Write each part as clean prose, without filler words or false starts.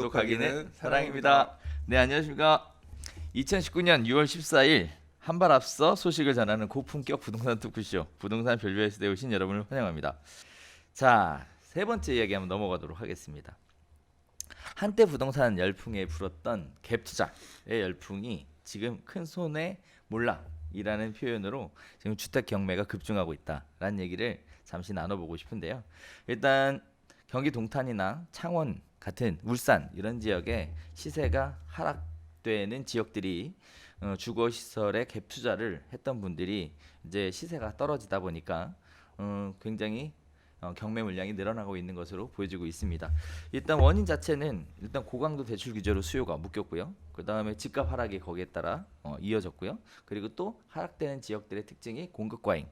구독하기는 사랑입니다. 네, 안녕하십니까. 2019년 6월 14일 한 발 앞서 소식을 전하는 고품격 부동산 토크쇼 부동산 별별에서 내오신 여러분을 환영합니다. 자, 세 번째 이야기 한번 넘어가도록 하겠습니다. 한때 부동산 열풍에 불었던 갭 투자의 열풍이 지금 큰 손해 몰락이라는 표현으로 지금 주택 경매가 급증하고 있다라는 얘기를 잠시 나눠보고 싶은데요. 일단 경기 동탄이나 창원 같은 울산 이런 지역에 시세가 하락되는 지역들이 주거 시설에 갭 투자를 했던 분들이 이제 시세가 떨어지다 보니까 굉장히 경매 물량이 늘어나고 있는 것으로 보여지고 있습니다. 일단 원인 자체는 일단 고강도 대출 규제로 수요가 묶였고요. 그 다음에 집값 하락이 거기에 따라 이어졌고요. 그리고 또 하락되는 지역들의 특징이 공급 과잉.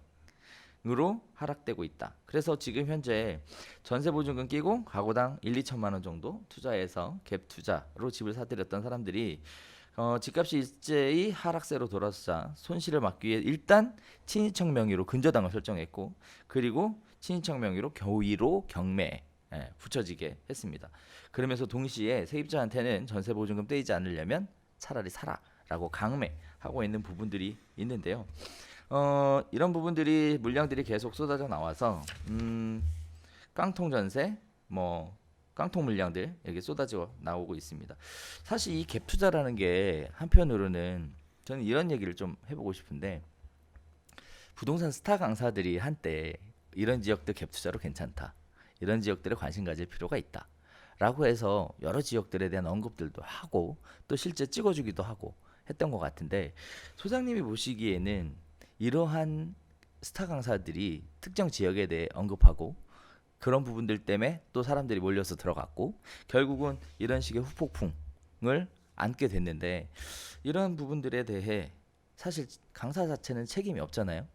으로 하락되고 있다. 그래서 지금 현재 전세 보증금 끼고 가구당 1, 2천만 원 정도 투자해서 갭 투자로 집을 사들였던 사람들이 집값이 일제히 하락세로 돌아서자 손실을 막기 위해 일단 친인척 명의로 근저당을 설정했고 그리고 친인척 명의로 경위로 경매에 붙여지게 했습니다. 그러면서 동시에 세입자한테는 전세 보증금 떼이지 않으려면 차라리 사라라고 강매하고 있는 부분들이 있는데요. 이런 부분들이 물량들이 계속 쏟아져 나와서 깡통 전세, 뭐 깡통 물량들 여기 쏟아져 나오고 있습니다. 사실 이 갭 투자라는 게 한편으로는 저는 이런 얘기를 좀 해보고 싶은데 부동산 스타 강사들이 한때 이런 지역들 갭 투자로 괜찮다, 이런 지역들에 관심 가질 필요가 있다 라고 해서 여러 지역들에 대한 언급들도 하고 또 실제 찍어주기도 하고 했던 것 같은데 소장님이 보시기에는 이러한 스타 강사들이 특정 지역에 대해 언급하고 그런 부분들 때문에 또 사람들이 몰려서 들어갔고 결국은 이런 식의 후폭풍을 안게 됐는데 이런 부분들에 대해 사실 강사 자체는 책임이 없잖아요.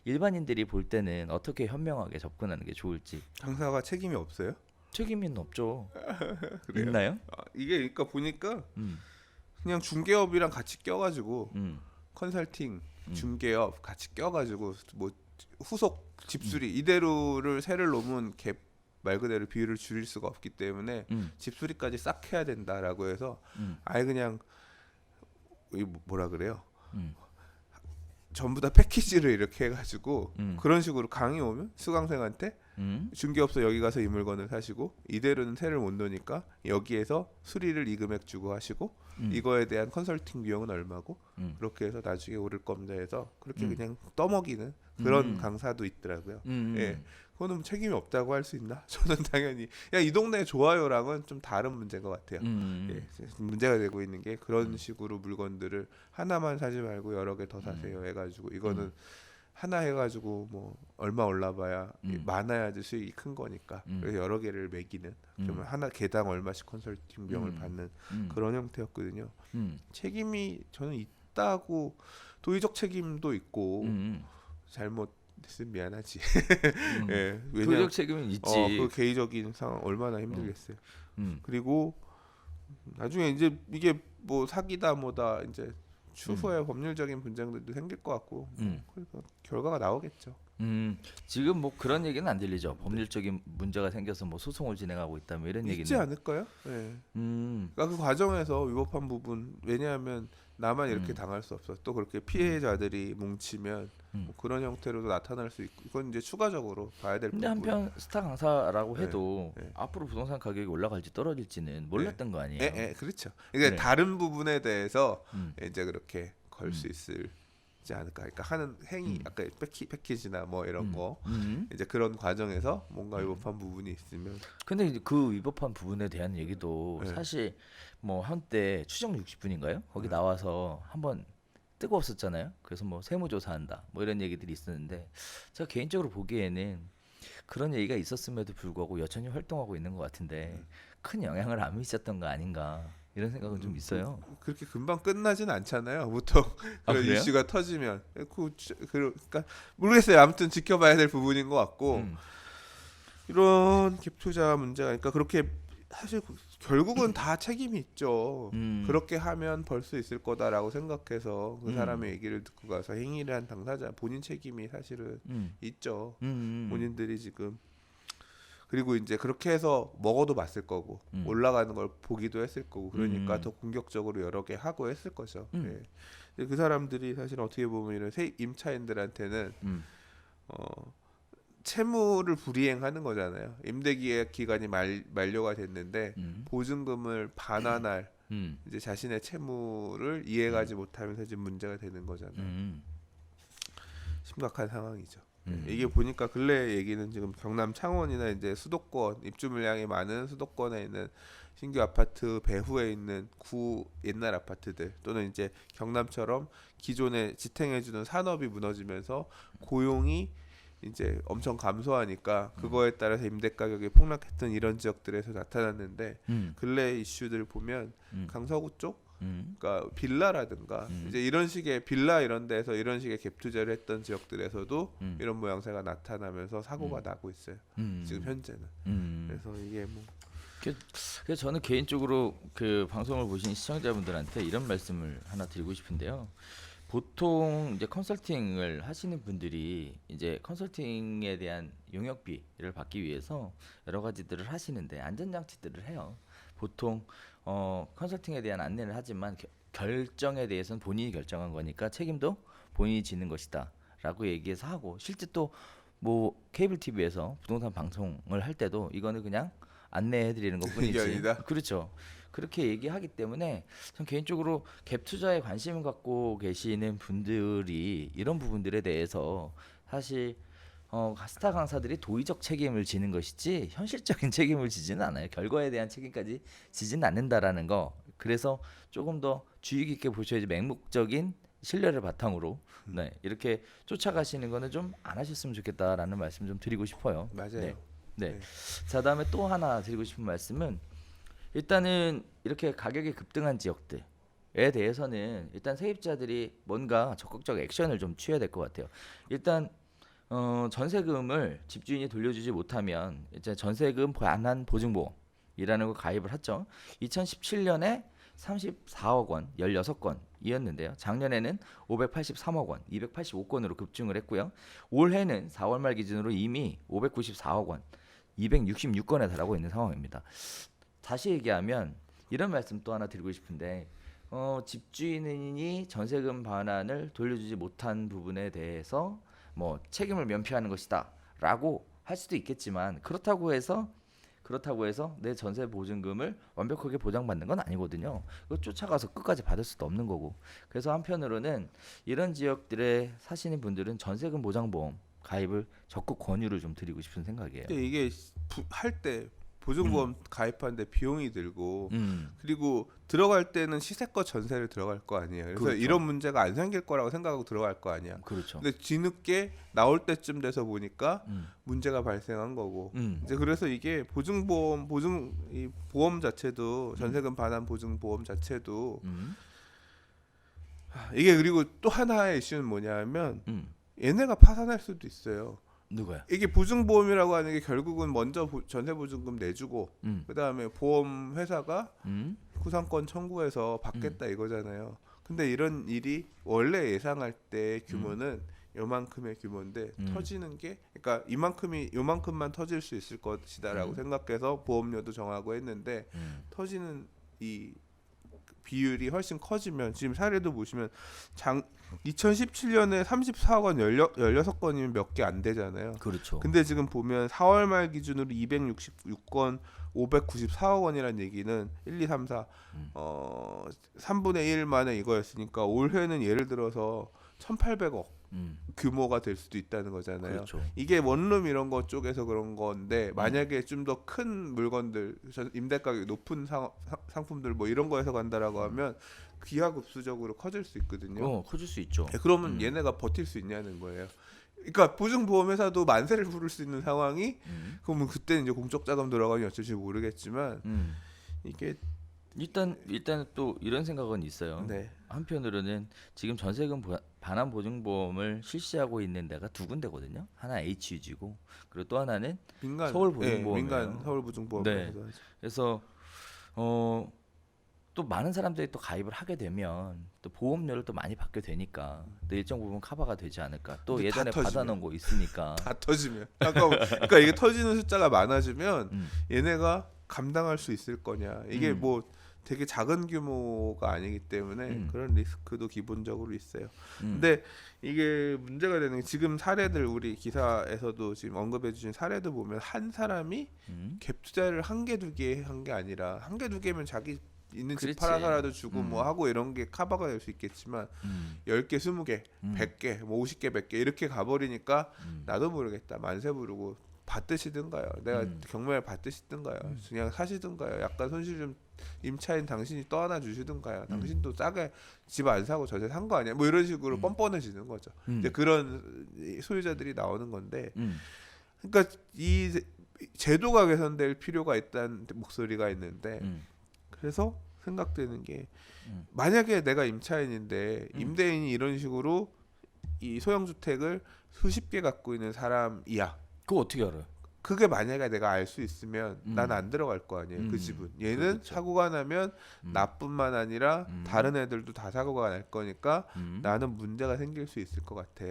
일반인들이 볼 때는 어떻게 현명하게 접근하는 게 좋을지. 강사가 책임이 없어요? 책임은 없죠. 그래요? 있나요? 이게 그러니까 보니까 음, 그냥 중개업이랑 같이 껴가지고 음, 컨설팅, 음, 중개업 같이 껴가지고 뭐 후속 음, 집수리 이대로를 세를 놓으면 갭 말 그대로 비율을 줄일 수가 없기 때문에 음, 집수리까지 싹 해야 된다라고 해서 음, 아예 그냥 뭐라 그래요? 음, 전부 다 패키지를 이렇게 해가지고 음, 그런 식으로 강의 오면 수강생한테 음, 중개업소 여기 가서 이 물건을 사시고 이대로는 세를 못 놓으니까 여기에서 수리를 이 금액 주고 하시고 이거에 대한 컨설팅 비용은 얼마고 음, 그렇게 해서 나중에 오를 겁니다 해서 그렇게 음, 그냥 떠먹이는 그런 강사도 있더라고요. 예, 그거는 책임이 없다고 할 수 있나? 저는 당연히 야 이 동네 좋아요랑은 좀 다른 문제인 것 같아요. 예, 문제가 되고 있는 게 그런 식으로 물건들을 하나만 사지 말고 여러 개 더 사세요 해가지고 이거는 하나 해가지고 뭐 얼마 올라봐야 많아야지 수익이 큰 거니까 그래서 여러 개를 매기는 그러면 하나 개당 얼마씩 컨설팅 비용을 받는 그런 형태였거든요. 책임이 저는 있다고 도의적 책임도 있고 잘못했으면 미안하지. 예, 왜냐 도적 책임은 있지. 그 개인적인 상황 얼마나 힘들겠어요. 음, 그리고 나중에 이제 이게 뭐 사기다 뭐다 이제 음, 추후에 법률적인 분쟁들도 생길 것 같고 음. 그래서 결과가 나오겠죠. 지금 뭐 그런 얘기는 안 들리죠. 법률적인 문제가 생겨서 뭐 소송을 진행하고 있다 뭐 이런 있지 얘기는. 않을까요? 네. 음, 그러니까 그 과정에서 위법한 부분 왜냐하면 나만 이렇게 당할 수 없어. 또 그렇게 피해자들이 뭉치면 뭐 그런 형태로도 나타날 수 있고 이건 이제 추가적으로 봐야 될 근데 부분. 한편 스타 강사라고 네, 해도 네, 앞으로 부동산 가격이 올라갈지 떨어질지는 네. 몰랐던 거 아니에요. 그렇죠. 그러니까 네. 다른 부분에 대해서 음, 이제 그렇게 걸 수 있을지 않을까. 그러니까 하는 행위, 음, 아까 패키지나 뭐 이런 음, 거 음. 이제 그런 과정에서 뭔가 위법한 부분이 있으면 근데 이제 그 위법한 부분에 대한 얘기도 네, 사실 뭐 한때 추정 60분인가요? 거기 네. 나와서 한번 뜨거웠었잖아요. 그래서 뭐 세무조사한다 뭐 이런 얘기들이 있었는데 제가 개인적으로 보기에는 그런 얘기가 있었음에도 불구하고 여전히 활동하고 있는 것 같은데 큰 영향을 안 미쳤던 거 아닌가 이런 생각은 좀 있어요. 그렇게 금방 끝나진 않잖아요. 보통 아 그런 그래요? 이슈가 터지면 그러니까 모르겠어요. 아무튼 지켜봐야 될 부분인 것 같고 음, 이런 갭 투자 문제가 그러니까 그렇게 사실 결국은 다 책임이 있죠. 음, 그렇게 하면 벌 수 있을 거다라고 생각해서 그 음, 사람의 얘기를 듣고 가서 행위를 한 당사자 본인 책임이 사실은 음, 있죠. 음, 본인들이 지금 그리고 이제 그렇게 해서 먹어도 봤을 거고 올라가는 걸 보기도 했을 거고 그러니까 더 공격적으로 여러 개 하고 했을 거죠. 예. 근데 그 사람들이 사실 어떻게 보면 이런 세 임차인들한테는 채무를 불이행하는 거잖아요. 임대계약 기간이 만료가 됐는데 보증금을 반환할 이제 자신의 채무를 이해가지 못하면서 지금 문제가 되는 거잖아요. 심각한 상황이죠. 이게 보니까 근래 얘기는 지금 경남 창원이나 이제 수도권 입주 물량이 많은 수도권에 있는 신규 아파트 배후에 있는 구 옛날 아파트들 또는 이제 경남처럼 기존에 지탱해주는 산업이 무너지면서 고용이 이제 엄청 감소하니까 그거에 따라서 임대 가격이 폭락했던 이런 지역들에서 나타났는데 근래 이슈들 보면 강서구 쪽 그러니까 빌라라든가 이제 이런 식의 빌라 이런 데서 이런 식의 갭 투자를 했던 지역들에서도 이런 모양새가 나타나면서 사고가 나고 있어요. 지금 현재는. 그래서 이게 뭐 그래서 저는 개인적으로 그 방송을 보신 시청자분들한테 이런 말씀을 하나 드리고 싶은데요. 보통 이제 컨설팅을 하시는 분들이 이제 컨설팅에 대한 용역비를 받기 위해서 여러 가지들을 하시는데 안전장치들을 해요. 보통 컨설팅에 대한 안내를 하지만 결정에 대해서는 본인이 결정한 거니까 책임도 본인이 지는 것이다라고 얘기해서 하고 실제 또 뭐 케이블 TV에서 부동산 방송을 할 때도 이거는 그냥 안내해드리는 것뿐이지. 아니다. 그렇죠. 그렇게 얘기하기 때문에 전 개인적으로 갭 투자에 관심을 갖고 계시는 분들이 이런 부분들에 대해서 사실 스타 강사들이 도의적 책임을 지는 것이지 현실적인 책임을 지지는 않아요. 결과에 대한 책임까지 지지는 않는다라는 거. 그래서 조금 더 주의 깊게 보셔야지 맹목적인 신뢰를 바탕으로 네, 이렇게 쫓아가시는 거는 좀 안 하셨으면 좋겠다라는 말씀 좀 드리고 싶어요. 맞아요. 네. 네. 네. 자, 다음에 또 하나 드리고 싶은 말씀은 일단은 이렇게 가격이 급등한 지역들에 대해서는 일단 세입자들이 뭔가 적극적 액션을 좀 취해야 될 것 같아요. 일단 전세금을 집주인이 돌려주지 못하면 이제 전세금 반환 보증보험이라는 거 가입을 했죠. 2017년에 34억 원 16건이었는데요. 작년에는 583억 원 285건으로 급증을 했고요. 올해는 4월 말 기준으로 이미 594억 원 266건에 달하고 있는 상황입니다. 다시 얘기하면 이런 말씀 또 하나 드리고 싶은데 집주인이 전세금 반환을 돌려주지 못한 부분에 대해서 뭐 책임을 면피하는 것이다라고 할 수도 있겠지만 그렇다고 해서 내 전세 보증금을 완벽하게 보장받는 건 아니거든요. 그거 쫓아가서 끝까지 받을 수도 없는 거고. 그래서 한편으로는 이런 지역들에 사시는 분들은 전세금 보장보험 가입을 적극 권유를 좀 드리고 싶은 생각이에요. 근데 이게 할 때 보증보험 가입하는데 비용이 들고 그리고 들어갈 때는 시세껏 전세를 들어갈 거 아니에요. 그래서 그렇죠. 이런 문제가 안 생길 거라고 생각하고 들어갈 거 아니야. 그렇죠. 근데 뒤늦게 나올 때쯤 돼서 보니까 문제가 발생한 거고. 이제 그래서 이게 이 보험 자체도 전세금 반환 보증보험 자체도 이게 그리고 또 하나의 이슈는 뭐냐면 얘네가 파산할 수도 있어요. 누가요? 이게 보증보험이라고 하는 게 결국은 먼저 전세보증금 내주고 그다음에 보험 회사가 구상권 청구해서 받겠다 이거잖아요. 근데 이런 일이 원래 예상할 때 규모는 요만큼의 규모인데 터지는 게 그러니까 요만큼만 터질 수 있을 것이다라고 생각해서 보험료도 정하고 했는데 터지는 이 비율이 훨씬 커지면 지금 사례도 보시면 2017년에 34억 원 16건이면 몇 개 안 되잖아요. 그렇죠. 근데 지금 보면 4월 말 기준으로 266건 594억 원이라는 얘기는 1, 2, 3, 4 3분의 1 만에 이거였으니까 올해는 예를 들어서 1,800억 규모가 될 수도 있다는 거잖아요. 그렇죠. 이게 원룸 이런 거 쪽에서 그런 건데 만약에 좀 더 큰 물건들 임대 가격이 높은 상품들 뭐 이런 거에서 간다라고 하면 기하급수적으로 커질 수 있거든요. 커질 수 있죠. 그러면 얘네가 버틸 수 있냐는 거예요. 그러니까 보증보험회사도 만세를 부를 수 있는 상황이 그러면 그때는 이제 공적 자금 들어가면 어쩔지 모르겠지만 이게 일단 또 이런 생각은 있어요. 네. 한편으로는 지금 전세금 반환 보증보험을 실시하고 있는 데가 두 군데거든요. 하나 HUG고 그리고 또 하나는 민간 서울보증보험이에요. 민간 서울보증보험 네. 그래서 또 많은 사람들이 또 가입을 하게 되면 또 보험료를 또 많이 받게 되니까 또 일정 부분 커버가 되지 않을까. 또 근데 예전에 다 터지면. 받아놓은 거 있으니까. 다 터지면 그러니까 이게 터지는 숫자가 많아지면 얘네가 감당할 수 있을 거냐. 이게 뭐 되게 작은 규모가 아니기 때문에 그런 리스크도 기본적으로 있어요. 근데 이게 문제가 되는 게 지금 사례들 우리 기사에서도 지금 언급해 주신 사례도 보면 한 사람이 갭 투자를 한 개 두 개 한 게 아니라 한 개 두 개면 자기 있는 집 그렇지. 팔아서라도 주고 뭐 하고 이런 게 커버가 될 수 있겠지만 10개, 20개, 100개, 뭐 50개, 100개 이렇게 가버리니까 나도 모르겠다. 만세 부르고 받으시든가요. 내가 경매를 받으시든가요. 그냥 사시든가요. 약간 손실 좀 임차인 당신이 떠안아 주시든가요. 당신도 싸게 집 안 사고 전세 산 거 아니야? 뭐 이런 식으로 뻔뻔해지는 거죠. 이제 그런 소유자들이 나오는 건데, 그러니까 이 제도가 개선될 필요가 있다는 목소리가 있는데, 그래서 생각되는 게 만약에 내가 임차인인데 임대인이 이런 식으로 이 소형 주택을 수십 개 갖고 있는 사람이야. 그거 어떻게 알아요? 그게 만약에 내가 알 수 있으면 난 안 들어갈 거 아니에요. 그 집은. 얘는 그렇죠. 사고가 나면 나뿐만 아니라 다른 애들도 다 사고가 날 거니까 나는 문제가 생길 수 있을 것 같아.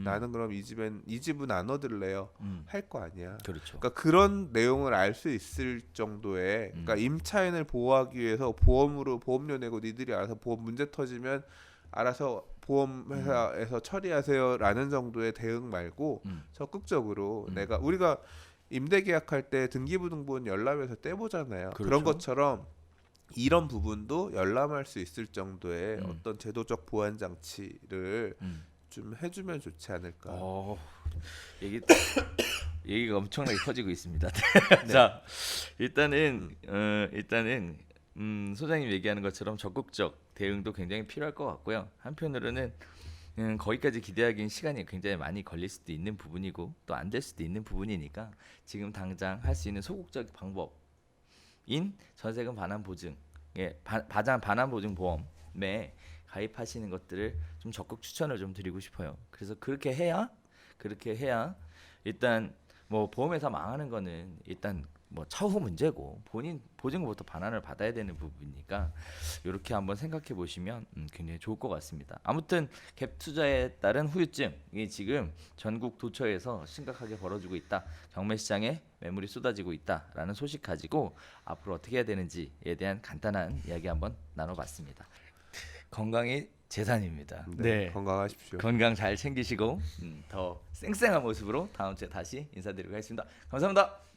나는 그럼 이 집은 안 얻을래요. 할 거 아니야. 그렇죠. 그러니까 그런 내용을 알 수 있을 정도의 그러니까 임차인을 보호하기 위해서 보험료 내고 니들이 알아서 보험 문제 터지면 알아서 보험회사에서 처리하세요라는 정도의 대응 말고 적극적으로 우리가 임대 계약할 때 등기부등본 열람해서 떼보잖아요. 그렇죠. 그런 것처럼 이런 부분도 열람할 수 있을 정도의 어떤 제도적 보완 장치를 좀 해주면 좋지 않을까. 얘기가 엄청나게 커지고 있습니다. 자, 일단은 소장님 얘기하는 것처럼 적극적 대응도 굉장히 필요할 것 같고요. 한편으로는 거기까지 기대하기엔 시간이 굉장히 많이 걸릴 수도 있는 부분이고 또 안 될 수도 있는 부분이니까 지금 당장 할 수 있는 소극적 방법인 전세금 반환 보증, 반환 보증 보험에 가입하시는 것들을 좀 적극 추천을 좀 드리고 싶어요. 그래서 그렇게 해야 일단 뭐 보험회사 망하는 거는 일단 뭐 차후 문제고 본인 보증금부터 반환을 받아야 되는 부분이니까 이렇게 한번 생각해 보시면 굉장히 좋을 것 같습니다. 아무튼 갭 투자에 따른 후유증이 지금 전국 도처에서 심각하게 벌어지고 있다. 경매 시장에 매물이 쏟아지고 있다라는 소식 가지고 앞으로 어떻게 해야 되는지에 대한 간단한 이야기 한번 나눠봤습니다. 건강이 재산입니다. 네, 건강하십시오. 건강 잘 챙기시고 더 쌩쌩한 모습으로 다음 주에 다시 인사드리도록 하겠습니다. 감사합니다.